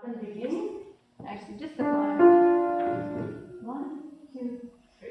From the beginning, actually just the line. 1, 2, 3.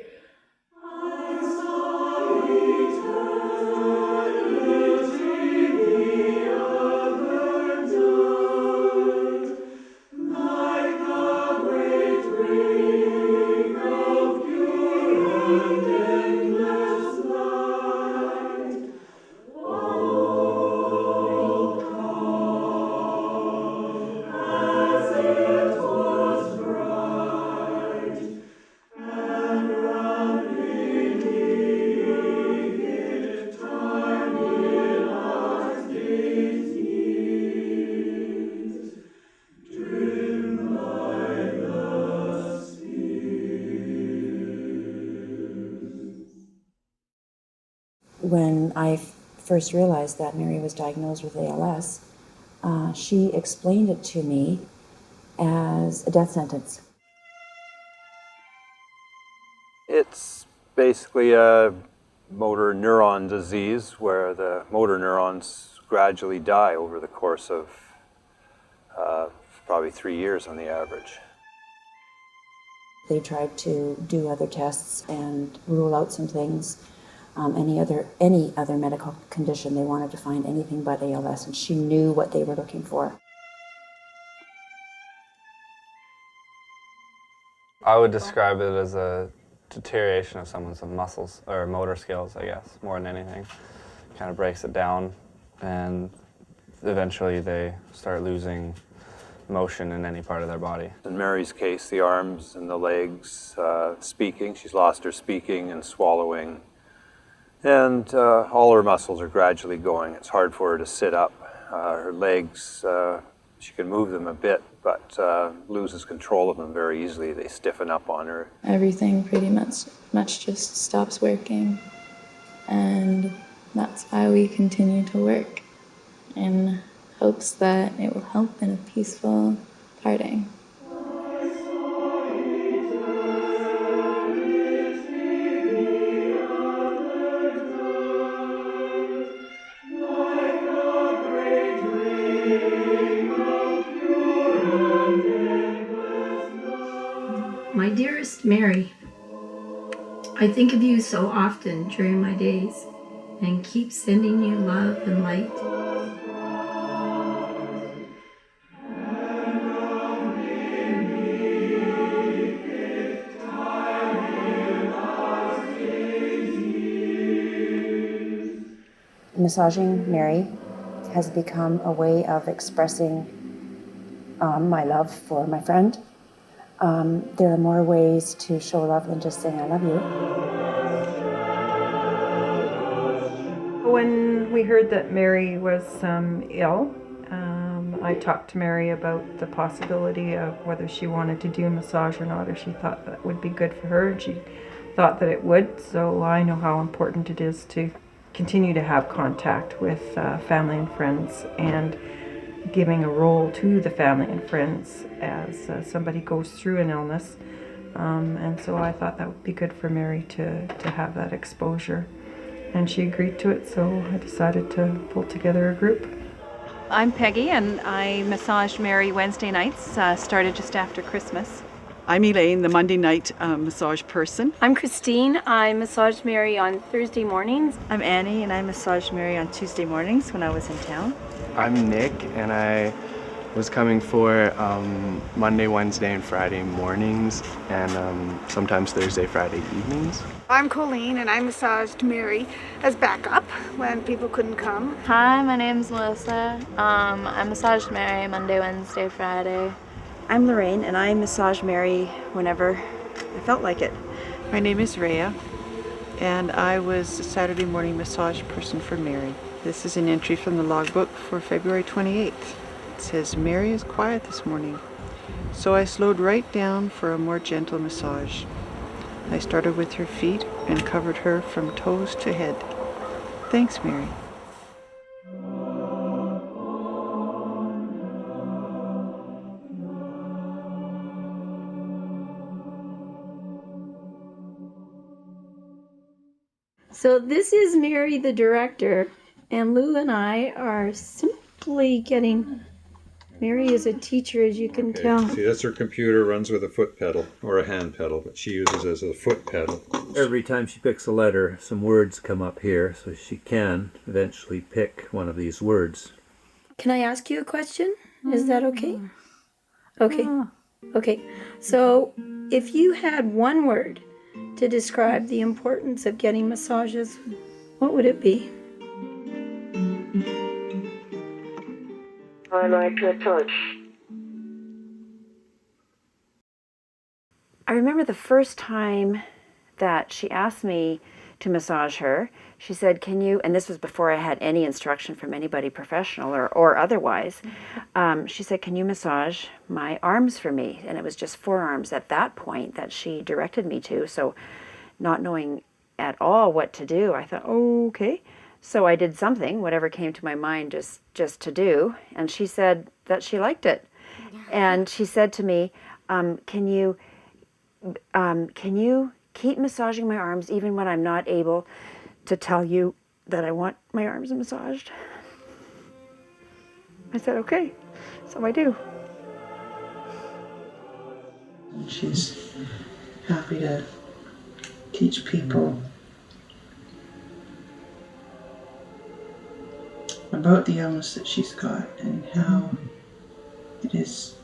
When I first realized that Mary was diagnosed with ALS, she explained it to me as a death sentence. It's basically a motor neuron disease where the motor neurons gradually die over the course of probably 3 years on the average. They tried to do other tests and rule out some things, any other medical condition. They wanted to find anything but ALS, and she knew what they were looking for. I would describe it as a deterioration of someone's muscles, or motor skills, I guess, more than anything. Kind of breaks it down, and eventually they start losing motion in any part of their body. In Mary's case, the arms and the legs, speaking, she's lost her speaking and swallowing, and all her muscles are gradually going. It's hard for her to sit up. Her legs, she can move them a bit, but loses control of them very easily. They stiffen up on her. Everything pretty much just stops working, and that's why we continue to work in hopes that it will help in a peaceful parting. My dearest Mary, I think of you so often during my days and keep sending you love and light. Massaging Mary has become a way of expressing my love for my friend. There are more ways to show love than just saying I love you. When we heard that Mary was ill, I talked to Mary about the possibility of whether she wanted to do a massage or not, or she thought that would be good for her, and she thought that it would. So I know how important it is to continue to have contact with family and friends, and giving a role to the family and friends as somebody goes through an illness. And so I thought that would be good for Mary to have that exposure. And she agreed to it, so I decided to pull together a group. I'm Peggy, and I massaged Mary Wednesday nights, started just after Christmas. I'm Elaine, the Monday night massage person. I'm Christine. I massaged Mary on Thursday mornings. I'm Annie, and I massaged Mary on Tuesday mornings when I was in town. I'm Nick, and I was coming for Monday, Wednesday, and Friday mornings, and sometimes Thursday, Friday evenings. I'm Colleen, and I massaged Mary as backup when people couldn't come. Hi, my name's Melissa. I massaged Mary Monday, Wednesday, Friday. I'm Lorraine, and I massage Mary whenever I felt like it. My name is Rhea, and I was a Saturday morning massage person for Mary. This is an entry from the logbook for February 28th. It says, Mary is quiet this morning, so I slowed right down for a more gentle massage. I started with her feet and covered her from toes to head. Thanks, Mary. So this is Mary, the director, and Lou and I are simply getting Mary is a teacher, as you can Okay. tell. See, that's her computer, runs with a foot pedal or a hand pedal, but she uses it as a foot pedal. Every time she picks a letter, some words come up here, so she can eventually pick one of these words. Can I ask you a question? Is that okay? Okay. Okay. So, if you had one word to describe the importance of getting massages, what would it be? I like your touch. I remember the first time that she asked me to massage her, she said, can you, and this was before I had any instruction from anybody professional or otherwise, she said, can you massage my arms for me? And it was just forearms at that point that she directed me to. So not knowing at all what to do, I thought, oh, okay. So I did something, whatever came to my mind just to do. And she said that she liked it. And she said to me, can you keep massaging my arms even when I'm not able to tell you that I want my arms massaged? I said, okay. So I do. She's happy to teach people about the illness that she's got and how it is,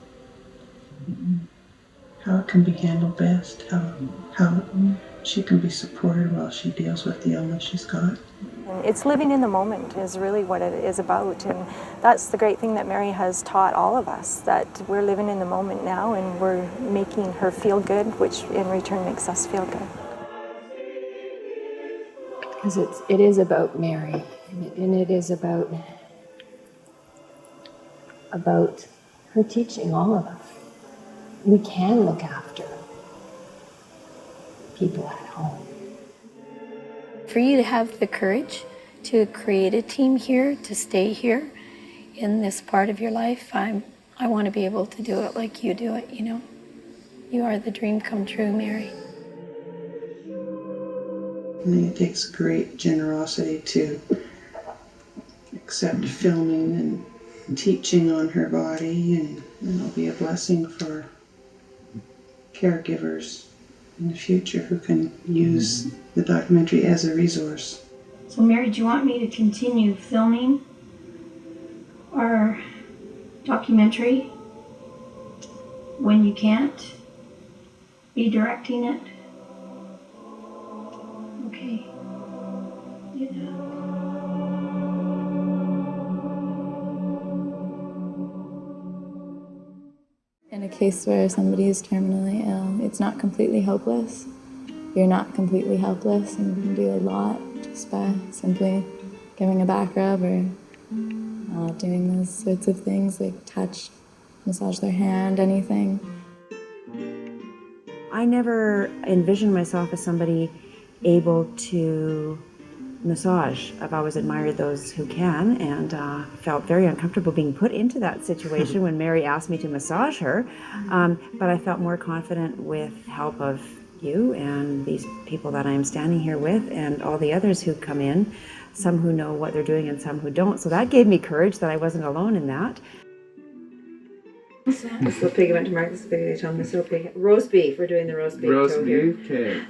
how it can be handled best, how she can be supported while she deals with the illness she's got. It's living in the moment is really what it is about, and that's the great thing that Mary has taught all of us, that we're living in the moment now and we're making her feel good, which in return makes us feel good. Because it is about Mary, and it is about her teaching all of us. We can look after people at home. For you to have the courage to create a team here, to stay here in this part of your life, I want to be able to do it like you do it, you know. You are the dream come true, Mary. I think it takes great generosity to accept filming and teaching on her body, and it'll be a blessing for caregivers in the future who can use the documentary as a resource. So Mary, do you want me to continue filming our documentary when you can't be directing it? Okay. Do that. In a case where somebody is terminally ill, it's not completely hopeless. You're not completely helpless, and you can do a lot just by simply giving a back rub or doing those sorts of things like touch, massage their hand, anything. I never envisioned myself as somebody able to massage. I've always admired those who can, and felt very uncomfortable being put into that situation when Mary asked me to massage her. But I felt more confident with help of you and these people that I'm standing here with and all the others who come in, some who know what they're doing and some who don't. So that gave me courage that I wasn't alone in that. This little pig went to market, this big stayed home, this little pig. Roast beef, we're doing the roast beef. Roast beef, okay.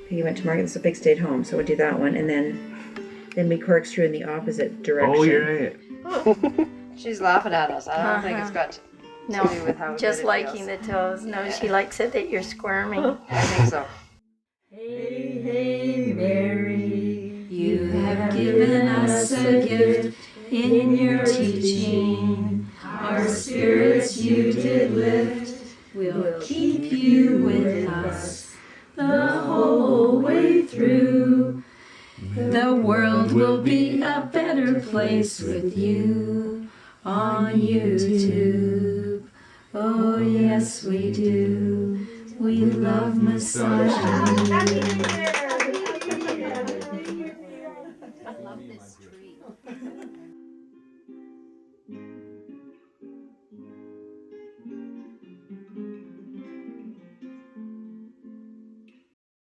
Piggy went to market, this little pig stayed home, so we'll do that one, and then we corkscrew in the opposite direction. Oh, you're right. She's laughing at us. I don't think it's got to do with how just good it liking feels. the toes. No, she likes it that you're squirming. I think so. Hey, hey, Mary, you have given us a gift in your teaching. Our spirits you did lift. We'll keep you with us the whole way through. The world will be a better place with you on YouTube. Oh, yes, we do. We love massaging. Happy New Year! I love this tree.